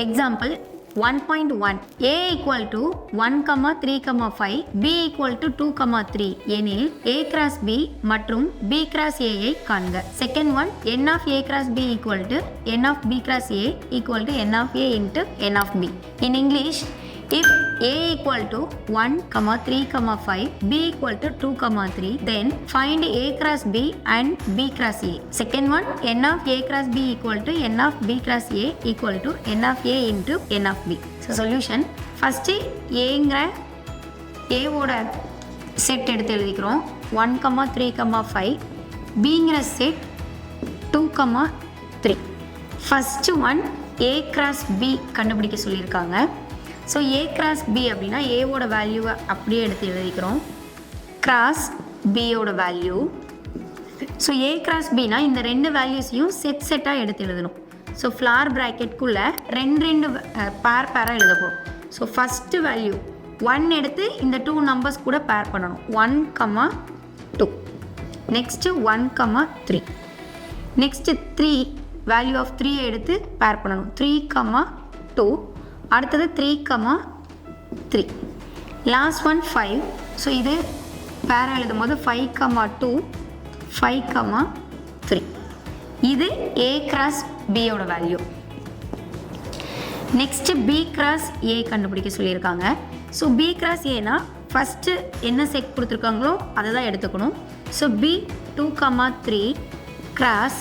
Example 1.1 A equal to 1, 3, 5 B equal to 2, 3 எனில் A cross B மற்றும் B cross A ஐ காண்க. Second one N of A cross B equal to N of B cross A equal to N of A into N of B. In English, if A equal to 1, 3, 5 B equal to 2, 3 then find A cross B and B cross A. Second one N of A cross B equal to N of B cross A equal to N of A into N of B. So solution first Aங்கிற A ஓட set எடுத்து எழுதிக்கிறோம் 1, 3, 5 Bங்கிற set 2, 3. First one A cross B கண்டுபிடிக்க சொல்லியிருக்காங்க. So A cross B அப்படின்னா ஏவோட வேல்யூவை அப்படியே எடுத்து எழுதிக்கிறோம் கிராஸ் பியோட வேல்யூ. ஸோ A cross Bனா இந்த ரெண்டு வேல்யூஸையும் செட்டாக எடுத்து எழுதணும். ஸோ ஃப்ளார் ப்ராக்கெட்குள்ளே ரெண்டு பேராக எழுத போகிறோம். ஸோ ஃபஸ்ட்டு வேல்யூ 1 எடுத்து இந்த 2 நம்பர்ஸ் கூட பேர் பண்ணணும் 1, 2. நெக்ஸ்ட்டு 1, 3. நெக்ஸ்ட்டு 3 வேல்யூ ஆஃப் 3 எடுத்து பேர் பண்ணணும் 3, 2. அடுத்தது 3, 3. Last one 5. ஸோ இது பேரா எழுதும் போது 5, 2 5, 3. இது A cross Bயோட value. Next B cross A கண்டுபிடிக்க சொல்லியிருக்காங்க. ஸோ B cross Aனா ஃபஸ்ட்டு என்ன செட் கொடுத்துருக்காங்களோ அதை தான் எடுத்துக்கணும். ஸோ B 2, 3 cross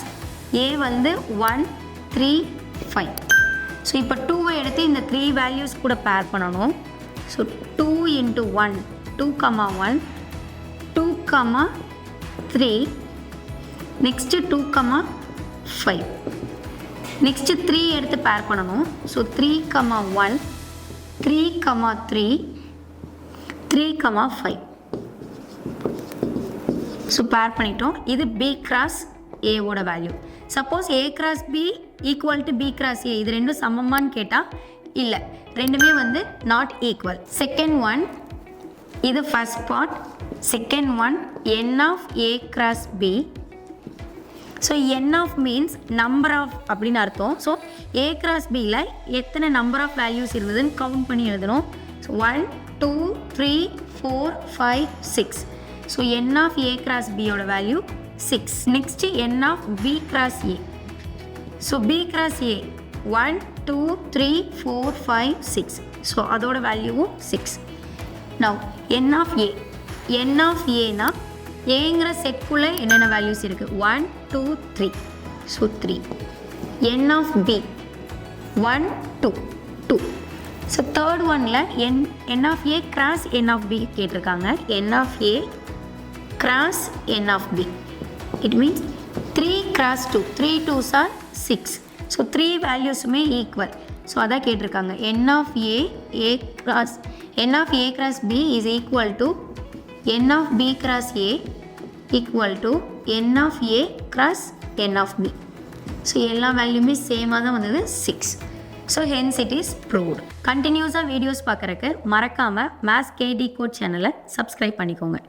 A வந்து 1, 3, 5. ஸோ இப்போ 2வை எடுத்து இந்த 3 வேல்யூஸ் கூட பேர் பண்ணணும். So 2 into 1 2, 1 2, 3. நெக்ஸ்ட்டு 2, 5. நெக்ஸ்ட்டு 3 எடுத்து பேர் பண்ணணும். ஸோ 3, 1 3, 3 3, 5. ஸோ பேர் பண்ணிட்டோம். இது B cross A ஓட value. Suppose A cross B equal to B cross A இது ரெண்டும் சமமானு கேட்டால் இல்லை, ரெண்டுமே வந்து நாட் ஈக்குவல். செகண்ட் ஒன் இது first part. Second one N of A cross B. So N of means number of அப்படின்னு அர்த்தம். ஸோ A cross Bயில் எத்தனை நம்பர் ஆஃப் வேல்யூஸ் இருந்ததுன்னு கவுண்ட் பண்ணி எழுதணும். So 1, 2, 3, 4, 5, 6. So N of A cross Bயோட value 6. Next N of B cross A. So B cross A 1, 2, 3, 4, 5, 6. So அதோட வேல்யூவும் 6. Now N of A. N of Aனா ஏங்கிற செட்குள்ளே என்னென்ன வேல்யூஸ் இருக்குது 1, 2, 3. So 3. N of B 1, 2, 2. So third ஒனில் N of A cross N of B கேட்டிருக்காங்க. N of A cross N of B. It means 3 cross 2. 3 2s are 6. So 3 வேல்யூஸுமே equal. So அதான் கேட்டிருக்காங்க N of A cross B is equal to N of B cross A equal to N of A cross N of B. So எல்லா வேல்யூமே சேமாக தான் வந்தது 6. So hence it is proved. கண்டினியூஸாக videos பார்க்குறக்கு மறக்காமல் maths KD code சேனலை subscribe பண்ணிக்கோங்க.